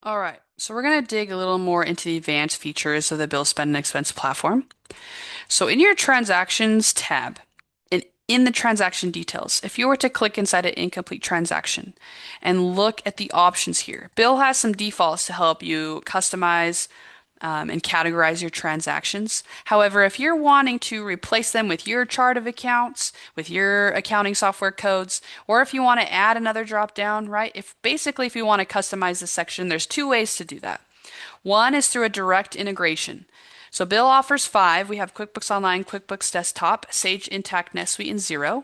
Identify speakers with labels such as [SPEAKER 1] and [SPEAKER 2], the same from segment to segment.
[SPEAKER 1] All right, so we're going to dig a little more into the advanced features of the bill spend and expense platform. So in your transactions tab, and in the transaction details, if you were to click inside an incomplete transaction and look at the options here, Bill has some defaults to help you customize and categorize your transactions. However, if you're wanting to replace them with your chart of accounts, with your accounting software codes, or if you want to add another drop down, right? If you want to customize this section, there's two ways to do that. One is through a direct integration. So Bill offers five. We have QuickBooks Online, QuickBooks Desktop, Sage Intacct, NetSuite, and Xero.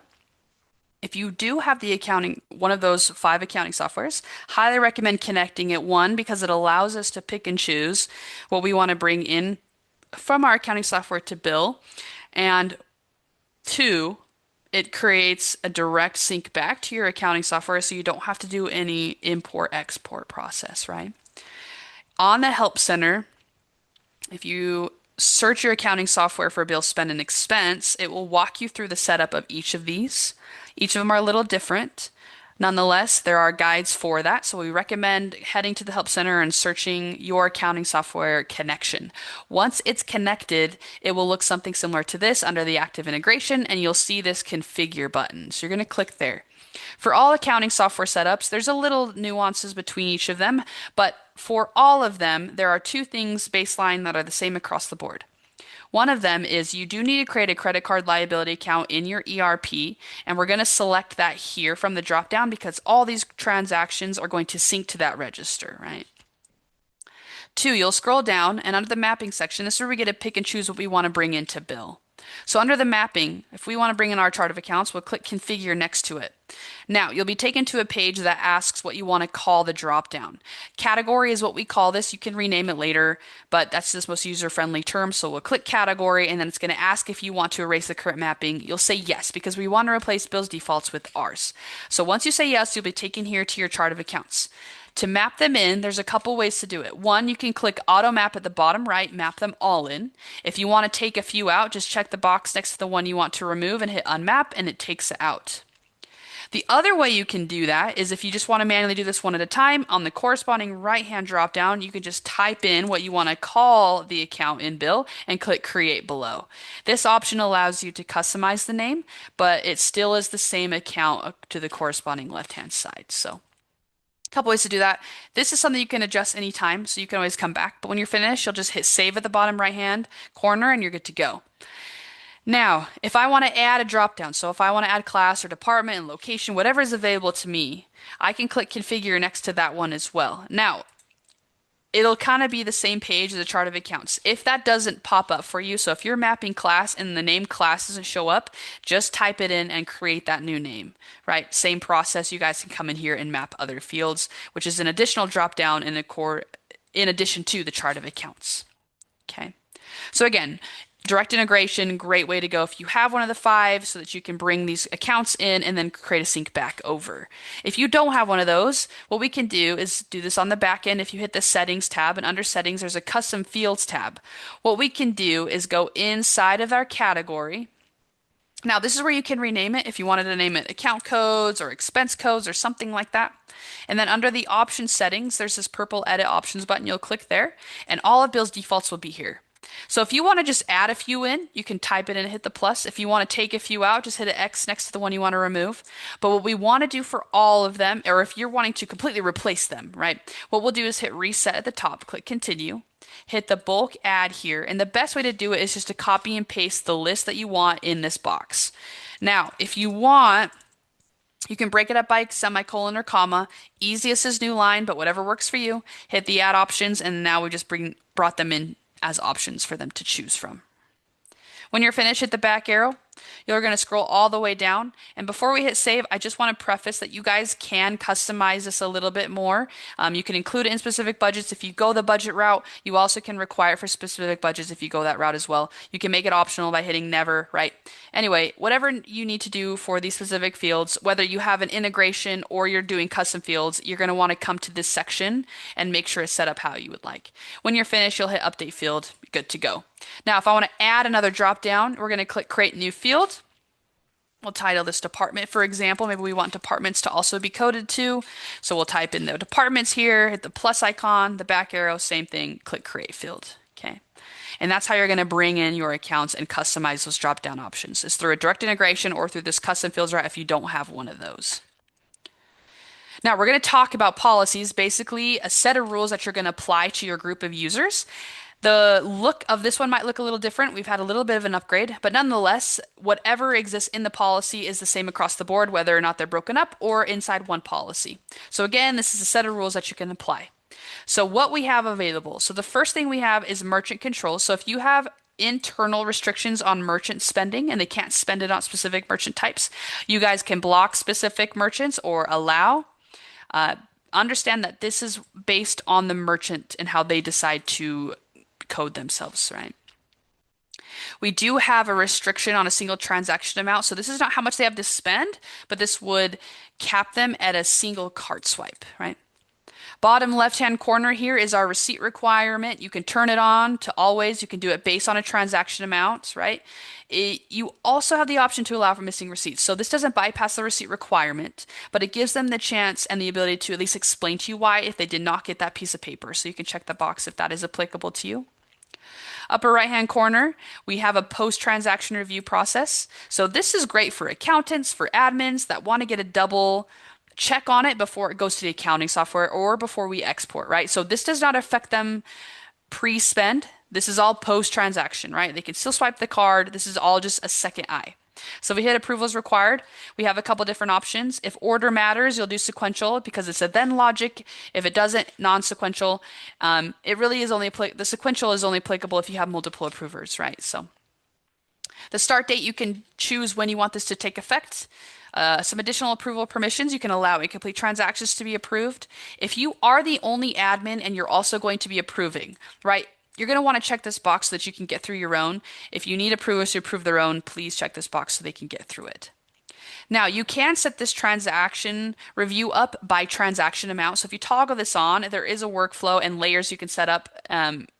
[SPEAKER 1] If you do have the accounting, one of those five accounting softwares, highly recommend connecting it. One, because it allows us to pick and choose what we want to bring in from our accounting software to Bill. And two, it creates a direct sync back to your accounting software so you don't have to do any import export process, right? On the Help Center, if you search your accounting software for bill spend and expense, it will walk you through the setup of each of these. Each of them are a little different. Nonetheless, there are guides for that, so we recommend heading to the Help Center and searching your accounting software connection. Once it's connected, it will look something similar to this under the active integration, and you'll see this configure button. So you're going to click there. For all accounting software setups, there's a little nuances between each of them, but for all of them, there are two things baseline that are the same across the board. One of them is you do need to create a credit card liability account in your ERP, and we're going to select that here from the dropdown because all these transactions are going to sync to that register, right? Two, you'll scroll down, and under the mapping section, this is where we get to pick and choose what we want to bring into Bill. So under the mapping, if we want to bring in our chart of accounts, we'll click configure next to it. Now, you'll be taken to a page that asks what you want to call the dropdown. Category is what we call this. You can rename it later, but that's the most user-friendly term. So we'll click category, and then it's going to ask if you want to erase the current mapping. You'll say yes, because we want to replace Bill's defaults with ours. So once you say yes, you'll be taken here to your chart of accounts. To map them in, there's a couple ways to do it. One, you can click auto map at the bottom right, map them all in. If you want to take a few out, just check the box next to the one you want to remove and hit unmap, and it takes it out. The other way you can do that is if you just want to manually do this one at a time, on the corresponding right-hand drop-down, you can just type in what you want to call the account in Bill and click Create below. This option allows you to customize the name, but it still is the same account to the corresponding left-hand side. So couple ways to do that. This is something you can adjust anytime, so you can always come back. But when you're finished, you'll just hit save at the bottom right hand corner and you're good to go. Now, if I want to add a drop down, so if I want to add class or department and location, whatever is available to me, I can click configure next to that one as well. Now, it'll kind of be the same page as a chart of accounts. If that doesn't pop up for you, so if you're mapping class and the name class doesn't show up, just type it in and create that new name, right? Same process. You guys can come in here and map other fields, which is an additional drop down in addition to the chart of accounts. Okay. So again, direct integration, great way to go if you have one of the five so that you can bring these accounts in and then create a sync back over. If you don't have one of those, what we can do is do this on the back end. If you hit the settings tab and under settings, there's a custom fields tab. What we can do is go inside of our category. Now, this is where you can rename it if you wanted to name it account codes or expense codes or something like that. And then under the option settings, there's this purple edit options button. You'll click there and all of Bill's defaults will be here. So if you want to just add a few in, you can type it in and hit the plus. If you want to take a few out, just hit an X next to the one you want to remove. But what we want to do for all of them, or if you're wanting to completely replace them, right? What we'll do is hit reset at the top, click continue, hit the bulk add here. And the best way to do it is just to copy and paste the list that you want in this box. Now, if you want, you can break it up by semicolon or comma. Easiest is new line, but whatever works for you. Hit the add options, and now we just brought them in as options for them to choose from. When you're finished, hit the back arrow. You're going to scroll all the way down. And before we hit save, I just want to preface that you guys can customize this a little bit more. You can include it in specific budgets if you go the budget route. You also can require it for specific budgets if you go that route as well. You can make it optional by hitting never, right? Anyway, whatever you need to do for these specific fields, whether you have an integration or you're doing custom fields, you're going to want to come to this section and make sure it's set up how you would like. When you're finished, you'll hit update field, good to go. Now, if I want to add another drop down, we're going to click create new field. We'll title this department, for example. Maybe we want departments to also be coded to. So we'll type in the departments here, hit the plus icon, the back arrow, same thing, click create field. Okay. And that's how you're going to bring in your accounts and customize those drop-down options. It's through a direct integration or through this custom fields route if you don't have one of those. Now we're going to talk about policies, basically a set of rules that you're going to apply to your group of users. The look of this one might look a little different. We've had a little bit of an upgrade, but nonetheless, whatever exists in the policy is the same across the board, whether or not they're broken up or inside one policy. So again, this is a set of rules that you can apply. So what we have available. So the first thing we have is merchant control. So if you have internal restrictions on merchant spending and they can't spend it on specific merchant types, you guys can block specific merchants or allow. Understand that this is based on the merchant and how they decide to code themselves, right? We do have a restriction on a single transaction amount. So this is not how much they have to spend, but this would cap them at a single card swipe, right? Bottom left-hand corner here is our receipt requirement. You can turn it on to always. You can do it based on a transaction amount, right? You also have the option to allow for missing receipts. So this doesn't bypass the receipt requirement, but it gives them the chance and the ability to at least explain to you why if they did not get that piece of paper. So you can check the box if that is applicable to you. Upper right-hand corner, we have a post-transaction review process. So this is great for accountants, for admins that want to get a double check on it before it goes to the accounting software or before we export, right? So this does not affect them pre-spend. This is all post-transaction, right? They can still swipe the card. This is all just a second eye. So if we hit approval is required, we have a couple different options. If order matters, you'll do sequential because it's a then logic. If it doesn't, non-sequential. It really is only the sequential is only applicable if you have multiple approvers, right? So the start date, you can choose when you want this to take effect. Some additional approval permissions, you can allow incomplete transactions to be approved. If you are the only admin and you're also going to be approving, right? You're going to want to check this box so that you can get through your own. If you need approvers to approve their own, please check this box so they can get through it. Now, you can set this transaction review up by transaction amount. So if you toggle this on, there is a workflow and layers you can set up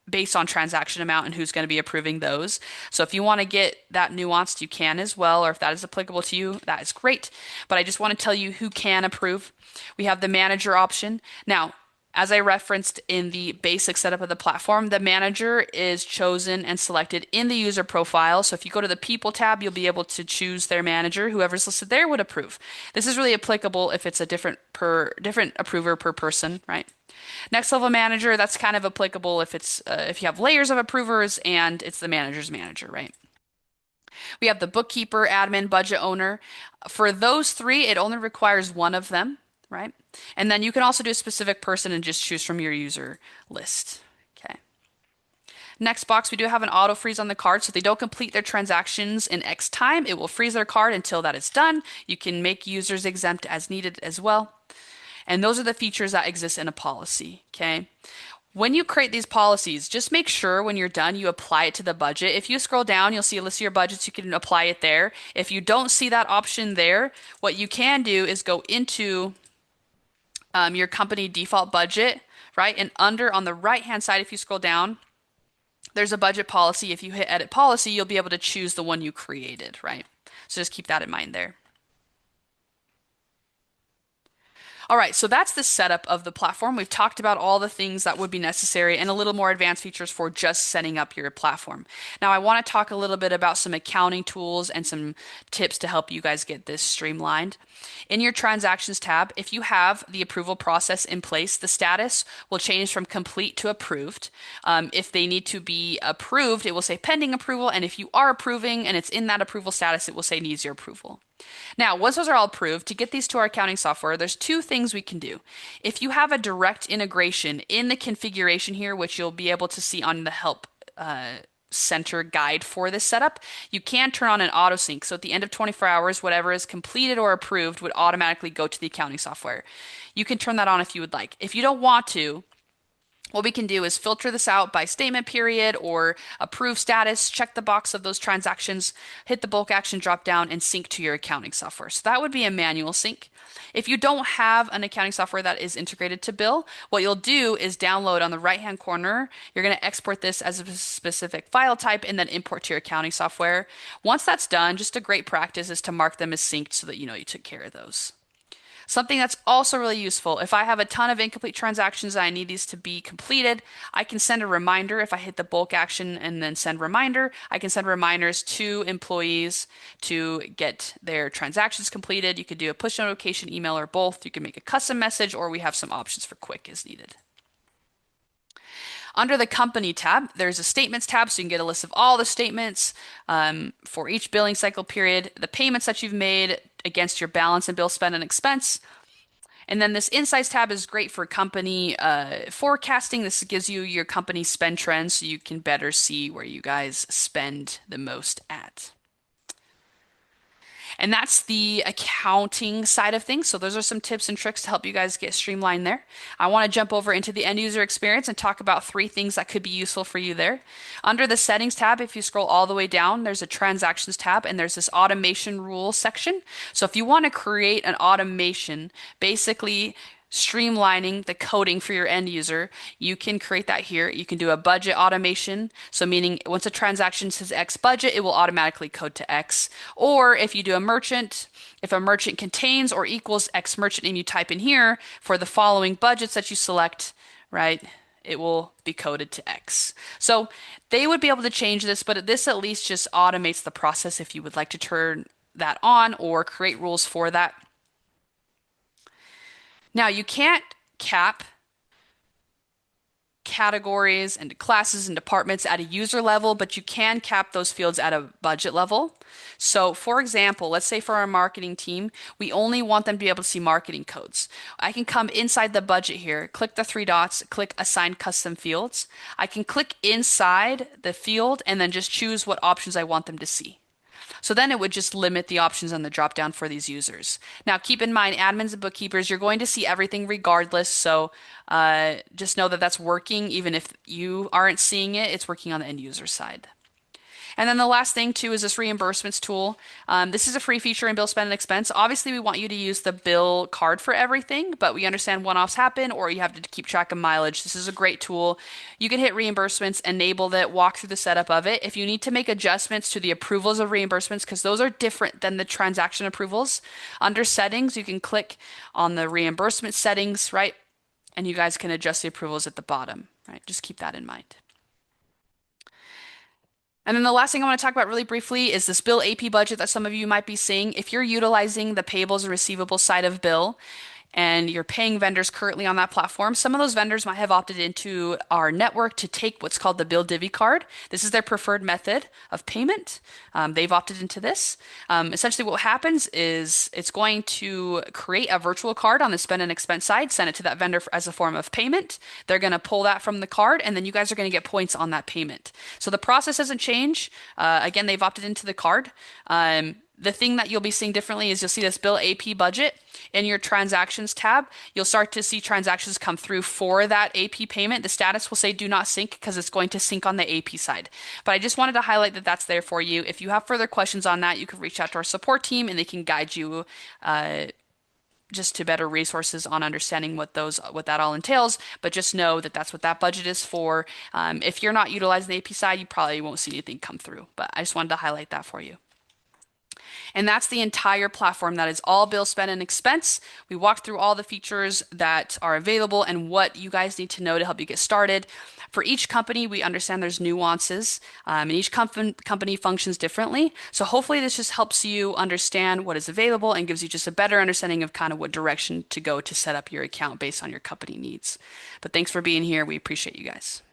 [SPEAKER 1] based on transaction amount and who's going to be approving those. So if you want to get that nuanced, you can as well, or if that is applicable to you, that is great. But I just want to tell you who can approve. We have the manager option. Now, as I referenced in the basic setup of the platform, the manager is chosen and selected in the user profile. So if you go to the people tab, you'll be able to choose their manager. Whoever's listed there would approve. This is really applicable if it's a different approver per person, right? Next level manager, that's kind of applicable if it's if you have layers of approvers and it's the manager's manager, right? We have the bookkeeper, admin, budget owner. For those three, it only requires one of them, right? And then you can also do a specific person and just choose from your user list. Okay. Next box, we do have an auto freeze on the card. So if they don't complete their transactions in X time, it will freeze their card until that is done. You can make users exempt as needed as well. And those are the features that exist in a policy. Okay. When you create these policies, just make sure when you're done, you apply it to the budget. If you scroll down, you'll see a list of your budgets. You can apply it there. If you don't see that option there, what you can do is go into your company default budget, right? And under on the right-hand side, if you scroll down, there's a budget policy. If you hit edit policy, you'll be able to choose the one you created, right? So just keep that in mind there. All right, so that's the setup of the platform. We've talked about all the things that would be necessary and a little more advanced features for just setting up your platform. Now, I want to talk a little bit about some accounting tools and some tips to help you guys get this streamlined. In your transactions tab, if you have the approval process in place, the status will change from complete to approved. If they need to be approved, it will say pending approval. And if you are approving and it's in that approval status, it will say needs your approval. Now, once those are all approved, to get these to our accounting software, there's two things we can do. If you have a direct integration in the configuration here, which you'll be able to see on the help center guide for this setup, you can turn on an auto sync. So at the end of 24 hours, whatever is completed or approved would automatically go to the accounting software. You can turn that on if you would like. If you don't want to, What we can do is filter this out by statement period or approve status, check the box of those transactions, hit the bulk action drop down, and sync to your accounting software. So that would be a manual sync. If you don't have an accounting software that is integrated to Bill, what you'll do is download on the right-hand corner. You're going to export this as a specific file type and then import to your accounting software. Once that's done, just a great practice is to mark them as synced so that you know you took care of those. Something that's also really useful, if I have a ton of incomplete transactions and I need these to be completed, I can send a reminder. If I hit the bulk action and then send reminder, I can send reminders to employees to get their transactions completed. You could do a push notification, email, or both. You can make a custom message, or we have some options for quick as needed. Under the company tab, there's a statements tab, so you can get a list of all the statements for each billing cycle period, the payments that you've made against your balance and bill spend and expense. And then this insights tab is great for company forecasting. This gives you your company spend trends so you can better see where you guys spend the most at. And that's the accounting side of things. So those are some tips and tricks to help you guys get streamlined there. I want to jump over into the end user experience and talk about 3 things that could be useful for you there. Under the settings tab, if you scroll all the way down, there's a transactions tab and there's this automation rules section. So if you want to create an automation, basically streamlining the coding for your end user, you can create that here. You can do a budget automation. So meaning once a transaction says X budget, it will automatically code to X. Or if you do a merchant, if a merchant contains or equals X merchant and you type in here for the following budgets that you select, right? It will be coded to X. So they would be able to change this, but this at least just automates the process if you would like to turn that on or create rules for that. Now, you can't cap categories and classes and departments at a user level, but you can cap those fields at a budget level. So, for example, let's say for our marketing team, we only want them to be able to see marketing codes. I can come inside the budget here, click the 3 dots, click Assign Custom Fields. I can click inside the field and then just choose what options I want them to see. So then it would just limit the options on the drop down for these users. Now, keep in mind, admins and bookkeepers, you're going to see everything regardless. So just know that that's working. Even if you aren't seeing it, it's working on the end user side. And then the last thing too is this reimbursements tool. This is a free feature in Bill Spend and Expense. Obviously, we want you to use the bill card for everything, but we understand one-offs happen or you have to keep track of mileage. This is a great tool. You can hit reimbursements, enable it, walk through the setup of it. If you need to make adjustments to the approvals of reimbursements, because those are different than the transaction approvals, under settings, you can click on the reimbursement settings, right? And you guys can adjust the approvals at the bottom, right? Just keep that in mind. And then the last thing I want to talk about really briefly is this Bill AP budget that some of you might be seeing. If you're utilizing the payables and receivables side of Bill and you're paying vendors currently on that platform, some of those vendors might have opted into our network to take what's called the Bill Divvy card. This is their preferred method of payment. They've opted into this. Essentially what happens is it's going to create a virtual card on the spend and expense side, send it to that vendor as a form of payment. They're going to pull that from the card, and then you guys are going to get points on that payment. So the process doesn't change. Again, they've opted into the card. The thing that you'll be seeing differently is you'll see this Bill AP budget in your transactions tab. You'll start to see transactions come through for that AP payment. The status will say do not sync because it's going to sync on the AP side. But I just wanted to highlight that that's there for you. If you have further questions on that, you can reach out to our support team and they can guide you just to better resources on understanding what that all entails. But just know that that's what that budget is for. If you're not utilizing the AP side, you probably won't see anything come through. But I just wanted to highlight that for you. And that's the entire platform. That is all Bill Spend and Expense. We walked through all the features that are available and what you guys need to know to help you get started. For each company, we understand there's nuances, and each company functions differently. So hopefully this just helps you understand what is available and gives you just a better understanding of kind of what direction to go to set up your account based on your company needs. But thanks for being here. We appreciate you guys.